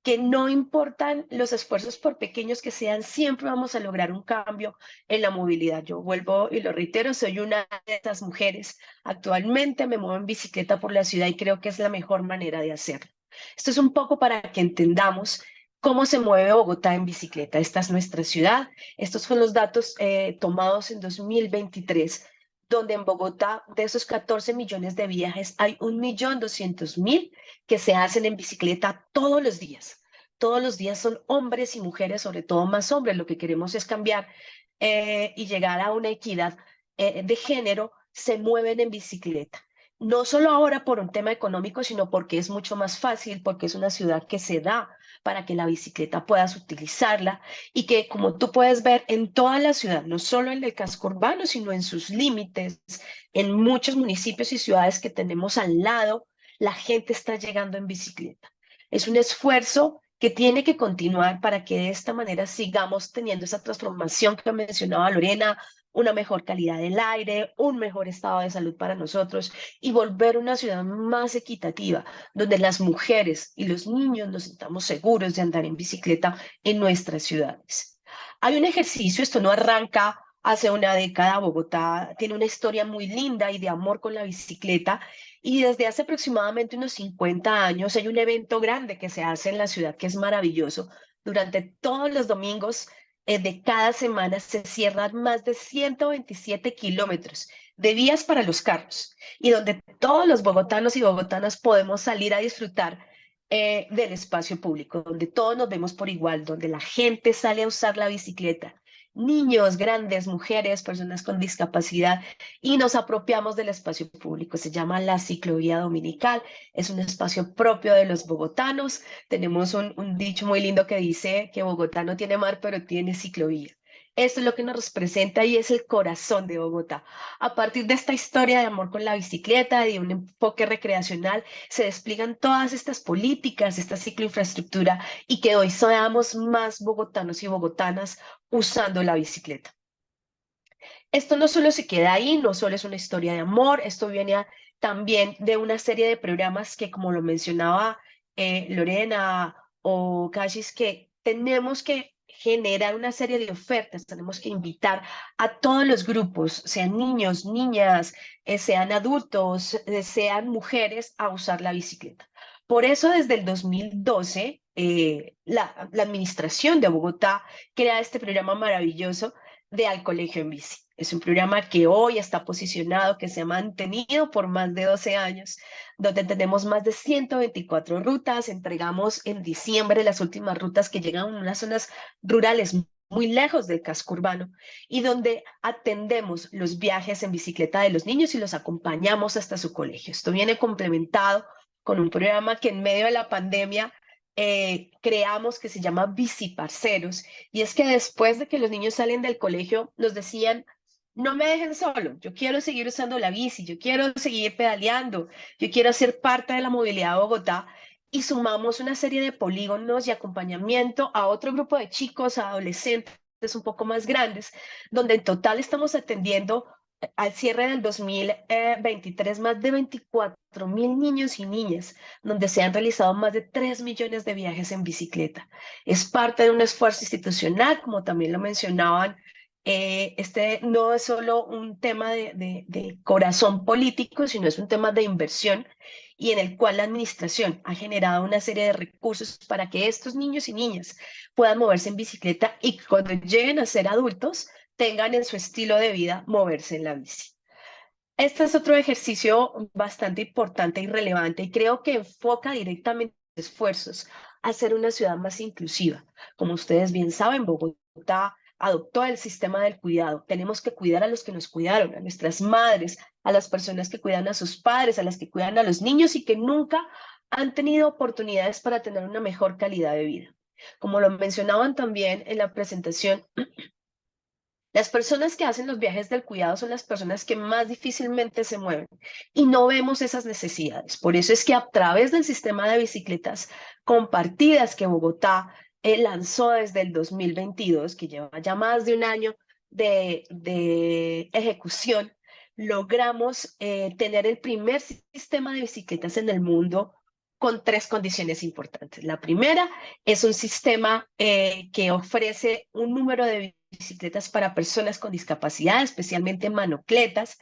que no importan los esfuerzos por pequeños que sean, siempre vamos a lograr un cambio en la movilidad. Yo vuelvo y lo reitero, soy una de estas mujeres. Actualmente me muevo en bicicleta por la ciudad y creo que es la mejor manera de hacerlo. Esto es un poco para que entendamos cómo se mueve Bogotá en bicicleta. Esta es nuestra ciudad. Estos son los datos tomados en 2023, donde en Bogotá, de esos 14 millones de viajes, hay 1.200.000 que se hacen en bicicleta todos los días. Todos los días son hombres y mujeres, sobre todo más hombres. Lo que queremos es cambiar y llegar a una equidad de género. Se mueven en bicicleta. no solo ahora por un tema económico, sino porque es mucho más fácil, porque es una ciudad que se da para que la bicicleta puedas utilizarla y que, como tú puedes ver en toda la ciudad, no solo en el casco urbano, sino en sus límites, en muchos municipios y ciudades que tenemos al lado, la gente está llegando en bicicleta. Es un esfuerzo que tiene que continuar para que de esta manera sigamos teniendo esa transformación que mencionaba Lorena, una mejor calidad del aire, un mejor estado de salud para nosotros y volver una ciudad más equitativa, donde las mujeres y los niños nos sintamos seguros de andar en bicicleta en nuestras ciudades. Hay un ejercicio, esto no arranca hace una década. Bogotá tiene una historia muy linda y de amor con la bicicleta, y desde hace aproximadamente unos 50 años hay un evento grande que se hace en la ciudad que es maravilloso. Durante todos los domingos de cada semana se cierran más de 127 kilómetros de vías para los carros y donde todos los bogotanos y bogotanas podemos salir a disfrutar del espacio público, donde todos nos vemos por igual, donde la gente sale a usar la bicicleta, niños, grandes, mujeres, personas con discapacidad, y nos apropiamos del espacio público. Se llama la ciclovía dominical, es un espacio propio de los bogotanos. Tenemos un dicho muy lindo que dice que Bogotá no tiene mar, pero tiene ciclovía. Esto es lo que nos representa y es el corazón de Bogotá. A partir de esta historia de amor con la bicicleta y de un enfoque recreacional, se despliegan todas estas políticas, esta cicloinfraestructura, y que hoy seamos más bogotanos y bogotanas usando la bicicleta. Esto no solo se queda ahí, no solo es una historia de amor, esto viene también de una serie de programas que, como lo mencionaba Lorena o Cashis, que tenemos que generar una serie de ofertas, tenemos que invitar a todos los grupos, sean niños, niñas, sean adultos, sean mujeres, a usar la bicicleta. Por eso, desde el 2012, la administración de Bogotá crea este programa maravilloso de Al Colegio en Bici. Es un programa que hoy está posicionado, que se ha mantenido por más de 12 años, donde tenemos más de 124 rutas. Entregamos en diciembre las últimas rutas que llegan a unas zonas rurales muy lejos del casco urbano y donde atendemos los viajes en bicicleta de los niños y los acompañamos hasta su colegio. Esto viene complementado con un programa que en medio de la pandemia creamos, que se llama Biciparceros, y es que después de que los niños salen del colegio nos decían: no me dejen solo, yo quiero seguir usando la bici, yo quiero seguir pedaleando, yo quiero ser parte de la movilidad de Bogotá. Y sumamos una serie de polígonos y acompañamiento a otro grupo de chicos, adolescentes un poco más grandes, donde en total estamos atendiendo al cierre del 2023 más de 24.000 niños y niñas, donde se han realizado más de 3 millones de viajes en bicicleta. Es parte de un esfuerzo institucional, como también lo mencionaban. Este no es solo un tema de corazón político, sino es un tema de inversión, y en el cual la administración ha generado una serie de recursos para que estos niños y niñas puedan moverse en bicicleta y cuando lleguen a ser adultos tengan en su estilo de vida moverse en la bici. Este es otro ejercicio bastante importante y relevante, y creo que enfoca directamente esfuerzos a ser una ciudad más inclusiva. Como ustedes bien saben, Bogotá adoptó el sistema del cuidado. Tenemos que cuidar a los que nos cuidaron, a nuestras madres, a las personas que cuidan a sus padres, a las que cuidan a los niños y que nunca han tenido oportunidades para tener una mejor calidad de vida. Como lo mencionaban también en la presentación, las personas que hacen los viajes del cuidado son las personas que más difícilmente se mueven y no vemos esas necesidades. Por eso es que a través del sistema de bicicletas compartidas que Bogotá lanzó desde el 2022, que lleva ya más de un año de ejecución, logramos tener el primer sistema de bicicletas en el mundo con 3 condiciones importantes. La primera es un sistema que ofrece un número de bicicletas para personas con discapacidad, especialmente manocletas.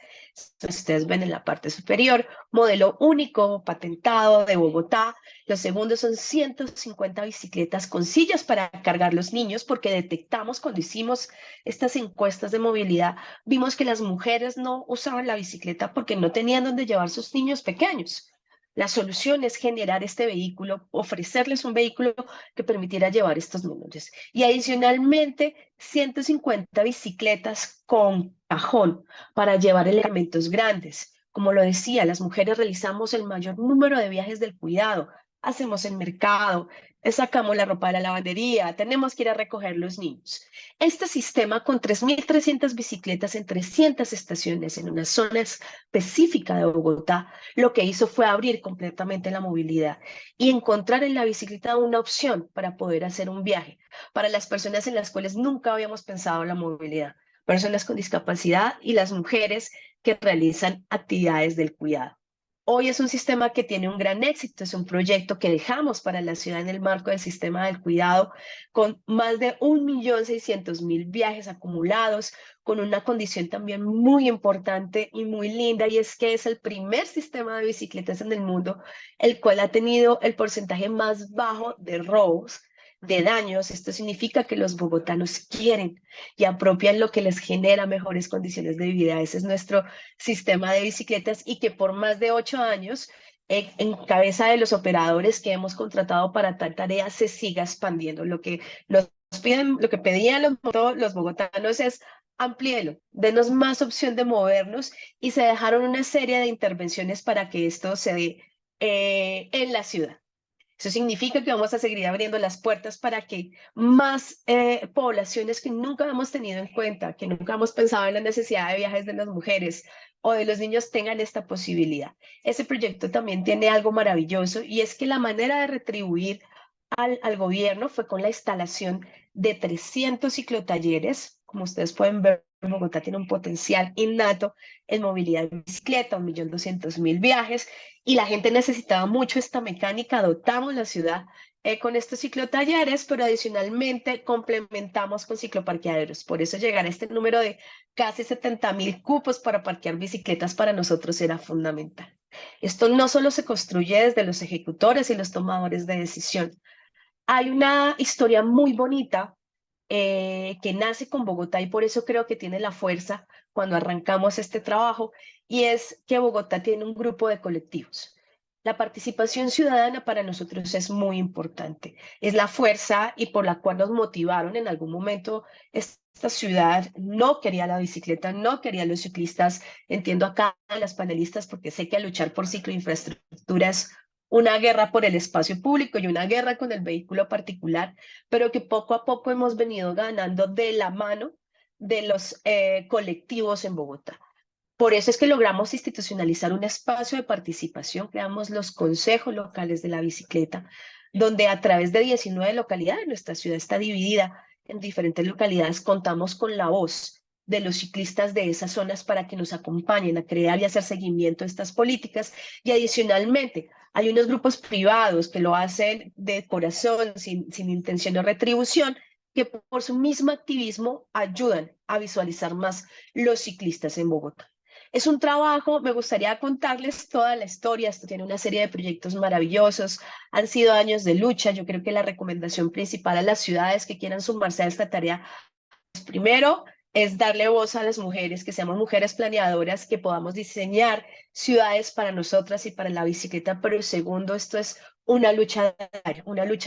Ustedes ven en la parte superior, modelo único, patentado de Bogotá. Los segundos son 150 bicicletas con sillas para cargar los niños, porque detectamos cuando hicimos estas encuestas de movilidad, vimos que las mujeres no usaban la bicicleta porque no tenían dónde llevar sus niños pequeños. La solución es generar este vehículo, ofrecerles un vehículo que permitiera llevar estos menores. Y adicionalmente, 150 bicicletas con cajón para llevar elementos grandes, Como lo decía, las mujeres realizamos el mayor número de viajes del cuidado, hacemos el mercado, sacamos la ropa de la lavandería, tenemos que ir a recoger los niños. Este sistema con 3.300 bicicletas en 300 estaciones en una zona específica de Bogotá, lo que hizo fue abrir completamente la movilidad y encontrar en la bicicleta una opción para poder hacer un viaje para las personas en las cuales nunca habíamos pensado en la movilidad, personas con discapacidad y las mujeres que realizan actividades del cuidado. Hoy es un sistema que tiene un gran éxito, es un proyecto que dejamos para la ciudad en el marco del sistema del cuidado, con más de 1.600.000 viajes acumulados, con una condición también muy importante y muy linda, y es que es el primer sistema de bicicletas en el mundo, el cual ha tenido el porcentaje más bajo de robos, de daños. Esto significa que los bogotanos quieren y apropian lo que les genera mejores condiciones de vida. Ese es nuestro sistema de bicicletas y que por más de 8 años, en cabeza de los operadores que hemos contratado para tal tarea, se siga expandiendo. Lo que nos piden, lo que pedían los bogotanos es amplíelo, denos más opción de movernos y se dejaron una serie de intervenciones para que esto se dé en la ciudad. Eso significa que vamos a seguir abriendo las puertas para que más poblaciones que nunca hemos tenido en cuenta, que nunca hemos pensado en la necesidad de viajes de las mujeres o de los niños tengan esta posibilidad. Ese proyecto también tiene algo maravilloso y es que la manera de retribuir al gobierno fue con la instalación de 300 ciclotalleres. Como ustedes pueden ver, Bogotá tiene un potencial innato en movilidad de bicicleta, 1.200.000 viajes, y la gente necesitaba mucho esta mecánica. Dotamos la ciudad con estos ciclotalleres, pero adicionalmente complementamos con cicloparqueaderos. Por eso llegar a este número de casi 70.000 cupos para parquear bicicletas para nosotros era fundamental. Esto no solo se construye desde los ejecutores y los tomadores de decisión. Hay una historia muy bonita que nace con Bogotá y por eso creo que tiene la fuerza cuando arrancamos este trabajo, y es que Bogotá tiene un grupo de colectivos. La participación ciudadana para nosotros es muy importante. Es la fuerza y por la cual nos motivaron en algún momento. Esta ciudad no quería la bicicleta, no quería los ciclistas. Entiendo acá a las panelistas porque sé que luchar por cicloinfraestructura es una guerra por el espacio público y una guerra con el vehículo particular, pero que poco a poco hemos venido ganando de la mano de los colectivos en Bogotá. Por eso es que logramos institucionalizar un espacio de participación, creamos los consejos locales de la bicicleta, donde a través de 19 localidades, nuestra ciudad está dividida en diferentes localidades, contamos con la voz de los ciclistas de esas zonas para que nos acompañen a crear y hacer seguimiento de estas políticas. Y adicionalmente, hay unos grupos privados que lo hacen de corazón, sin intención de retribución, que por su mismo activismo ayudan a visualizar más los ciclistas en Bogotá. Es un trabajo, me gustaría contarles toda la historia. Esto tiene una serie de proyectos maravillosos, han sido años de lucha. Yo creo que la recomendación principal a las ciudades que quieran sumarse a esta tarea, primero, es darle voz a las mujeres, que seamos mujeres planeadoras, que podamos diseñar ciudades para nosotras y para la bicicleta. Pero segundo, esto es una lucha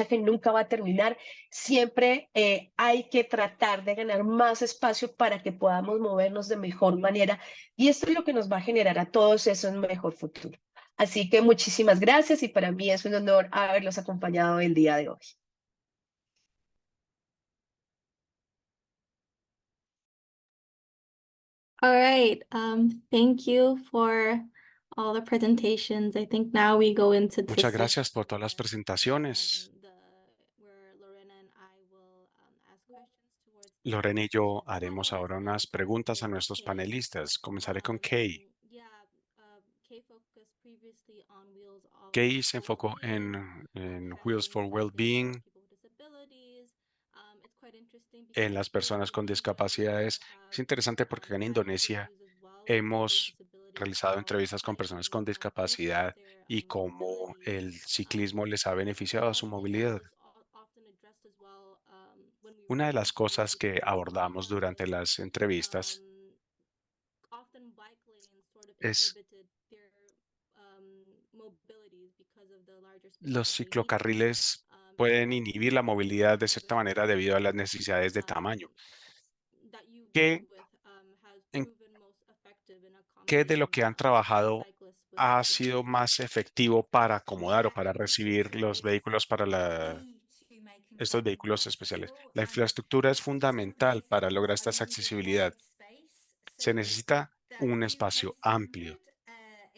que nunca va a terminar. Siempre hay que tratar de ganar más espacio para que podamos movernos de mejor manera. Y esto es lo que nos va a generar a todos eso un mejor futuro. Así que muchísimas gracias y para mí es un honor haberlos acompañado el día de hoy.
All right. Thank you for all the presentations. I think now we go into the
Muchas
session,
gracias por todas las presentaciones.
where Lorena and I will ask questions towards the
Lorena y yo haremos
panelists.
ahora unas preguntas a nuestros panelistas. Comenzaré con Kay.
Kay focused previously on Wheels
Kay se
for
enfocó
Wellbeing,
en
that
Wheels
being
for
focused on
Wellbeing,
people with disabilities. It's quite interesting
en
because
las
here in
personas con
Indonesia we also
discapacidades.
have
Es interesante porque en
blind
Indonesia
communities as well, where their
hemos
disabilities
realizado
help
entrevistas con personas con
benefit
discapacidad
their
y cómo
mobility.
el ciclismo les ha beneficiado a su
One thing that
movilidad.
was often addressed as well when we
Una de las
researched
cosas que
disabilities in
abordamos
Indonesia
durante
was
las entrevistas
often bike lanes sort of
es
inhibited their mobilities because of the larger space
los
that they needed.
ciclocarriles
So I
pueden
wanted to
inhibir la
see if
movilidad de cierta
this
manera debido a las
strategy
necesidades de tamaño.
that you've
¿Qué,
worked with has
en,
proven most effective in
¿qué de lo que han trabajado
cyclists with
ha
the
sido
bike.
más efectivo para acomodar o
Yeah,
para recibir los
infrastructure
vehículos para
is key to making
estos
cycling more
vehículos especiales?
accessible,
La
and
infraestructura es
some
fundamental para lograr
vehicles
esta
only need
accesibilidad.
wide space, so
Se necesita
the
un
UK
espacio amplio.
standard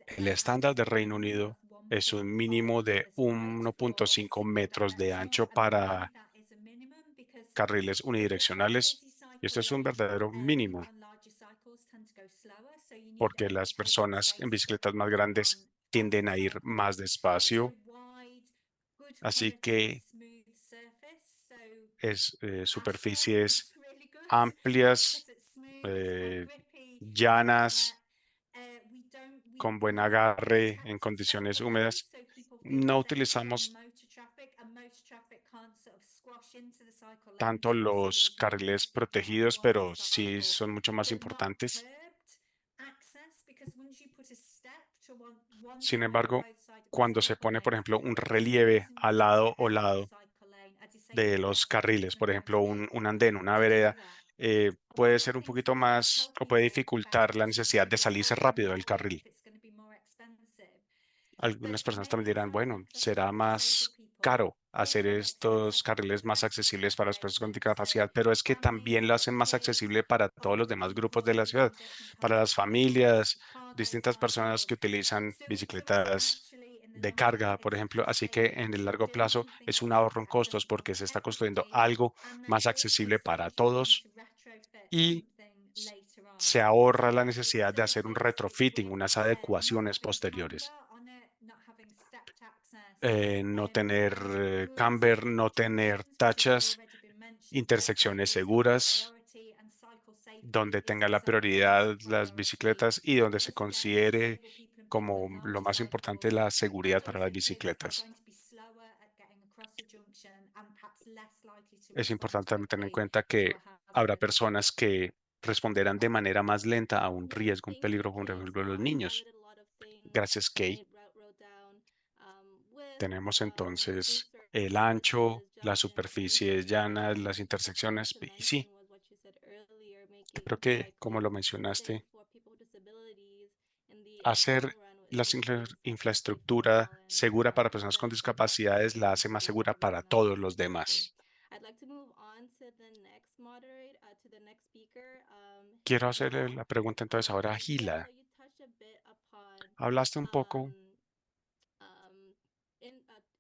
El
has
estándar de
a
Reino
minimum of
Unido es un mínimo
1.5
de
as wide for a
1.5
single
metros de
directional.
ancho
And
para
why that is a minimum, because
carriles
if it's a very
unidireccionales.
busy
Y esto
cycle
es un
lane,
verdadero mínimo,
people on larger cycles tend to go slower, so you need
porque las
tailored
personas en
space for
bicicletas más
people
grandes
on
tienden
some
a ir más
cycles. So
despacio.
wide, good
Así
quality,
que
smooth surface. So asphalt
superficies
is really good
amplias,
because it's smooth, it's not
eh,
grippy, it's wet.
llanas,
We
con buen
have
agarre en
protected
condiciones
cycle lanes
húmedas.
so people feel
No
safer on
utilizamos
motor traffic, and motor traffic can't sort of squash into the cycle lane
tanto
too easily
los
as you would
carriles
if you had a
protegidos,
wider
pero sí
cycle,
son mucho más
but not
importantes.
curbed access, because once you put a step to one
Sin
side or
embargo,
both sides of the
cuando se
cycle
pone, por
lane,
ejemplo, un
there is a
relieve
reason
al
not to
lado o
end the
lado
cycle lane, a
de
disabled
los
person
carriles,
doesn't
por
want to
ejemplo,
be
un andén, una
to do
vereda,
that. One
puede
of the
ser un
things
poquito
that is
más o
helping
puede
more about
dificultar la necesidad de
people
salirse
holding
rápido
their
del
way
carril.
if it's going to be more expensive.
Algunas
But
personas también
making
dirán,
cycling
bueno,
accessible
será
for disabled
más
people
caro hacer
also makes it
estos
accessible for
carriles
the
más
rest of the
accesibles para las personas con
population. So
discapacidad, pero es que
families,
también lo hacen más
kids,
accesible para todos los
older
demás grupos
people
de la ciudad,
using different
para
kinds of
las
cycles,
familias,
cargo
distintas personas
cycles.
que utilizan
So it's
bicicletas
actually in the
de
long term,
carga, por ejemplo.
it's
Así que
saying
en el
actually
largo
doing
plazo
something
es
to
un
make
ahorro
it
en costos
accessible
porque
for
se está construyendo
everybody,
algo
and then
más
also
accesible para
saves you having
todos
to retrofit
y
something later on.
se
So
ahorra la
yeah, it's
necesidad de hacer un
it's
retrofitting,
with
unas
not
adecuaciones
having camber
posteriores.
on it, not having stepped access,
No tener
and good
camber, no tener
junctions, which has
tachas,
already been mentioned, where
intersecciones
cyclists have
seguras,
priority and cycle safety
donde
is
tenga la
secondary
prioridad las
priority.
bicicletas y donde se
Because again,
considere
disabled people and people
como
on
lo
larger
más importante
cycles,
la seguridad para
adults
las
and kids are
bicicletas.
going to be slower at getting across a junction and perhaps less likely to
Es
respond
importante también tener en
quickly
cuenta
to
que
a
habrá
hazard.
personas que responderán de manera más lenta a un
Yeah,
riesgo, un
thank you,
peligro, por
Kay.
ejemplo,
So
los
I
niños.
highlighted a lot of things.
Gracias, Kay.
I wrote down width,
Tenemos entonces
street
el ancho,
surfaces,
las
junctions,
superficies llanas, las
what I forgot
intersecciones.
to
Y sí,
mention was what you said earlier,
yo
making
creo que, como
cycling
lo
safe
mencionaste,
for people with disabilities in the long
hacer
run
la
is making cycling safe for
infraestructura
all, and
segura para
for
personas con
them to have
discapacidades la hace
access
más
to
segura para
everyone else
todos
with
los
disability.
demás.
I'd like to move on to the next moderate, to the next speaker,
Quiero hacerle
Hila.
la pregunta entonces ahora a
Yeah, so
Gila.
you touched a bit upon
Hablaste un poco
um,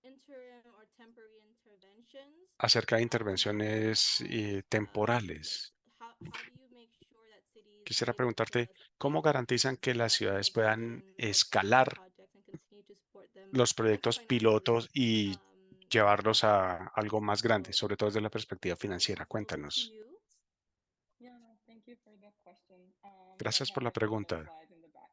interim or temporary interventions.
acerca de
I wanted to
intervenciones
ask,
temporales.
how do you make sure that cities are
Quisiera
able to
preguntarte, ¿cómo
support
garantizan que las ciudades puedan
intervention or pilot
escalar
projects and continue to support them
los proyectos
financially?
pilotos y llevarlos a algo más grande,
So
sobre todo desde la perspectiva financiera?
pass it over to
Cuéntanos.
you.
Yeah, no, thank you for that question. So I
Gracias
have
por la
like a lot of
pregunta.
slides in the back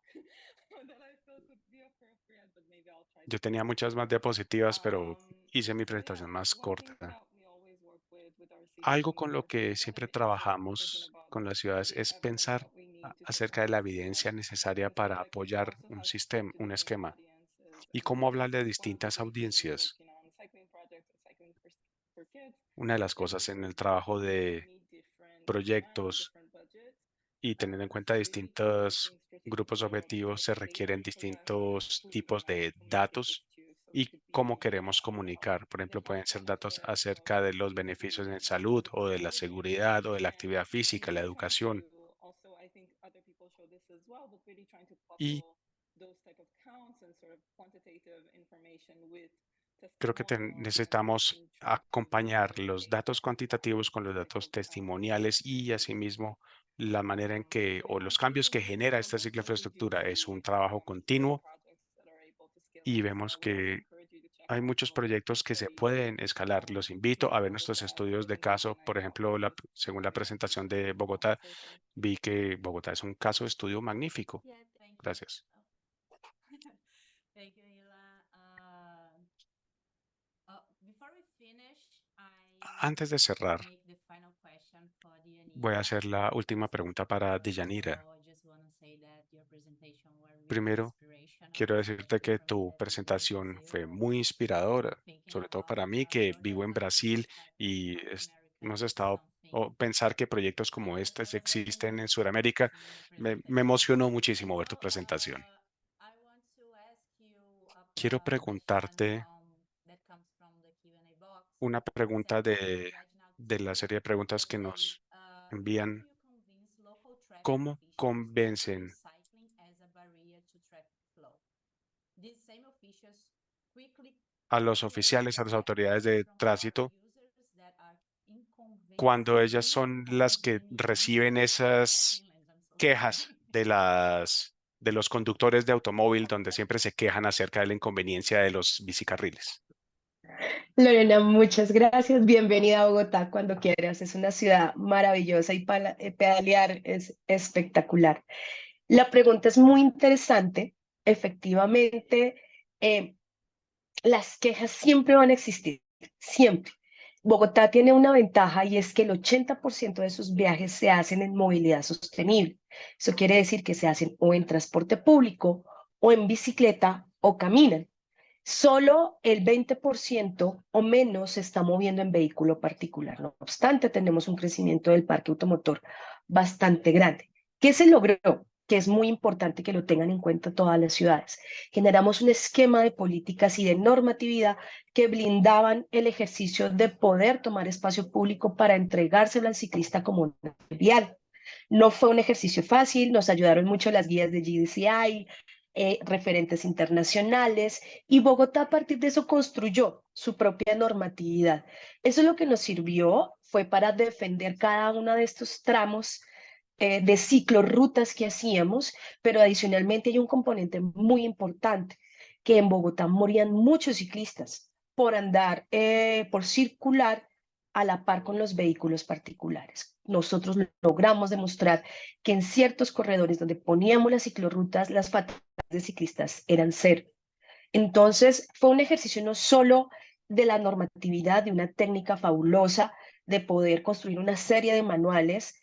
that I thought would be appropriate, but maybe I'll try to
Yo
keep
tenía
it
muchas más
short.
diapositivas, pero hice mi
So yeah,
presentación más
one thing
corta.
that we always work with our cities
Algo
and
con
with
lo
our
que
cities
siempre
is thinking
trabajamos
about
con las ciudades
the
es
evidence
pensar
that we need to
acerca de la
support people.
evidencia
I
necesaria
think
para
like it
apoyar
also
un
has to talk
sistema,
to
un
different
esquema.
audiences,
¿Y
and
cómo hablarle a
one of the
distintas
things when we're
audiencias?
working on cycling projects and cycling for kids
Una de las
is
cosas en el
that
trabajo
we
de
need different demands and
proyectos
different budgets.
y teniendo en cuenta
So we need to really
distintos
think
grupos
strategically about the
objetivos,
type
se
of data
requieren
we collect and
distintos
who we
tipos
want to
de
communicate it
datos
to. So it
y
could
cómo
be
queremos
about
comunicar. Por
the
ejemplo,
health
pueden ser datos
benefits of
acerca de los beneficios
cycling
en salud o de la
accessibility.
seguridad o de la
And
actividad física, la
really trying
educación.
to also, I think other people show this as well, but really trying to
Y
couple those type of counts and sort of quantitative information with
creo que
testimonials and
necesitamos
really try to
acompañar los
make
datos cuantitativos con los
this type
datos
of
testimoniales y
accessibility.
asimismo la manera en que
So
o
yeah,
los
this
cambios
is
que
really
genera
more or
esta
less what we do
cicloinfraestructura es
see
un trabajo
with the
continuo
projects that are able to scale
y
up. So I
vemos
would also
que
encourage you to check
hay
out
muchos
some of the
proyectos
case
que se
studies
pueden escalar. Los invito
with
a ver nuestros
Bogota,
estudios de caso.
Copenhagen, and
Por ejemplo,
Calgary,
según la
to
presentación
see
de
how this
Bogotá,
working.
vi que Bogotá es un caso de estudio magnífico.
Yeah,
Gracias.
Thank you, Hila. Before we finish,
Antes de cerrar,
make the final question for
voy a
Dianira.
hacer la última pregunta para Deyanira.
So I just want to say that your presentation were really
Primero,
inspirational,
quiero decirte
especially
que
for me
tu
that live in
presentación fue
Brazil,
muy inspiradora,
thinking
sobre todo
about
para mí que
your
vivo en
accomplishment
Brasil y
in South America
hemos
is
estado o pensar que proyectos como estos existen en Sudamérica. Me emocionó muchísimo ver tu presentación. Quiero preguntarte una pregunta de la serie de preguntas que nos envían. ¿Cómo convencen a los oficiales, a las autoridades de tránsito, cuando ellas son las que reciben esas quejas de los conductores de automóvil, donde siempre se quejan acerca de la inconveniencia de los bicicarriles?
Lorena, muchas gracias. Bienvenida a Bogotá cuando quieras. Es una ciudad maravillosa y pedalear es espectacular. La pregunta es muy interesante. Efectivamente, las quejas siempre van a existir, siempre. Bogotá tiene una ventaja y es que el 80% de sus viajes se hacen en movilidad sostenible. Eso quiere decir que se hacen o en transporte público o en bicicleta o caminan. Solo el 20% o menos se está moviendo en vehículo particular. No obstante, tenemos un crecimiento del parque automotor bastante grande. ¿Qué se logró? Que es muy importante que lo tengan en cuenta todas las ciudades. Generamos un esquema de políticas y de normatividad que blindaban el ejercicio de poder tomar espacio público para entregárselo al ciclista como un vial. No fue un ejercicio fácil, nos ayudaron mucho las guías de GDCI, referentes internacionales, y Bogotá a partir de eso construyó su propia normatividad. Eso lo que nos sirvió fue para defender cada uno de estos tramos de ciclorrutas que hacíamos, pero adicionalmente hay un componente muy importante, que en Bogotá morían muchos ciclistas por andar, por circular a la par con los vehículos particulares. Nosotros logramos demostrar que en ciertos corredores donde poníamos las ciclorrutas, las fatales de ciclistas eran cero. Entonces, fue un ejercicio no solo de la normatividad, de una técnica fabulosa, de poder construir una serie de manuales,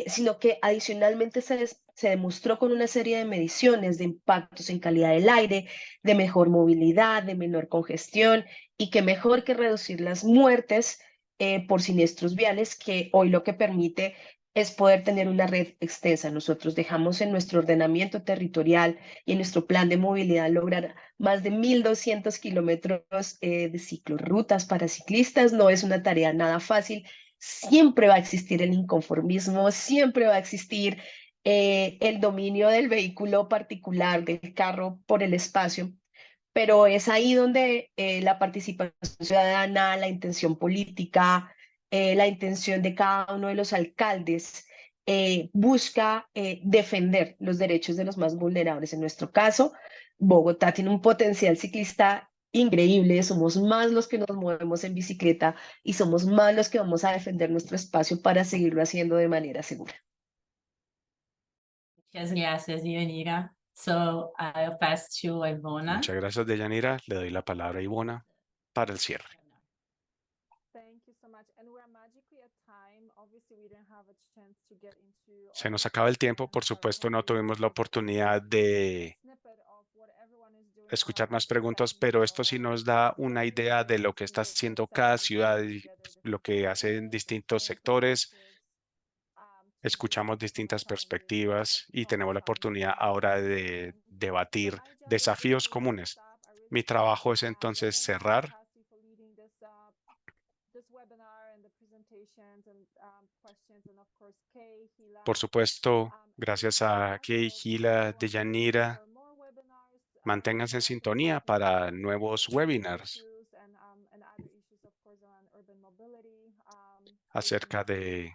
sino que adicionalmente se demostró con una serie de mediciones de impactos en calidad del aire, de mejor movilidad, de menor congestión, y que mejor que reducir las muertes por siniestros viales, que hoy lo que permite es poder tener una red extensa. Nosotros dejamos en nuestro ordenamiento territorial y en nuestro plan de movilidad lograr más de 1.200 kilómetros de ciclorrutas para ciclistas. No es una tarea nada fácil. Siempre va a existir el inconformismo, siempre va a existir el dominio del vehículo particular, del carro por el espacio, pero es ahí donde la participación ciudadana, la intención política, la intención de cada uno de los alcaldes busca defender los derechos de los más vulnerables. En nuestro caso, Bogotá tiene un potencial ciclista increíble, somos más los que nos movemos en bicicleta y somos más los que vamos a defender nuestro espacio para seguirlo haciendo de manera segura.
Muchas gracias, Yanira. So I'll pass to Ivona.
Muchas gracias, Deyanira. Le doy la palabra a Ivona para el cierre. Se nos acaba el tiempo. Por supuesto, no tuvimos la oportunidad de escuchar más preguntas, pero esto sí nos da una idea de lo que está haciendo cada ciudad y lo que hacen distintos sectores. Escuchamos distintas perspectivas y tenemos la oportunidad ahora de debatir desafíos comunes. Mi trabajo es entonces cerrar. Por supuesto, gracias a Kay, Gila, Deyanira. Manténganse en sintonía para nuevos webinars acerca de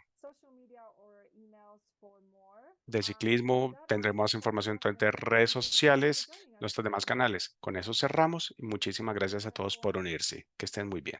ciclismo. Tendremos información en redes sociales, nuestros demás canales. Con eso cerramos y muchísimas gracias a todos por unirse. Que estén muy bien.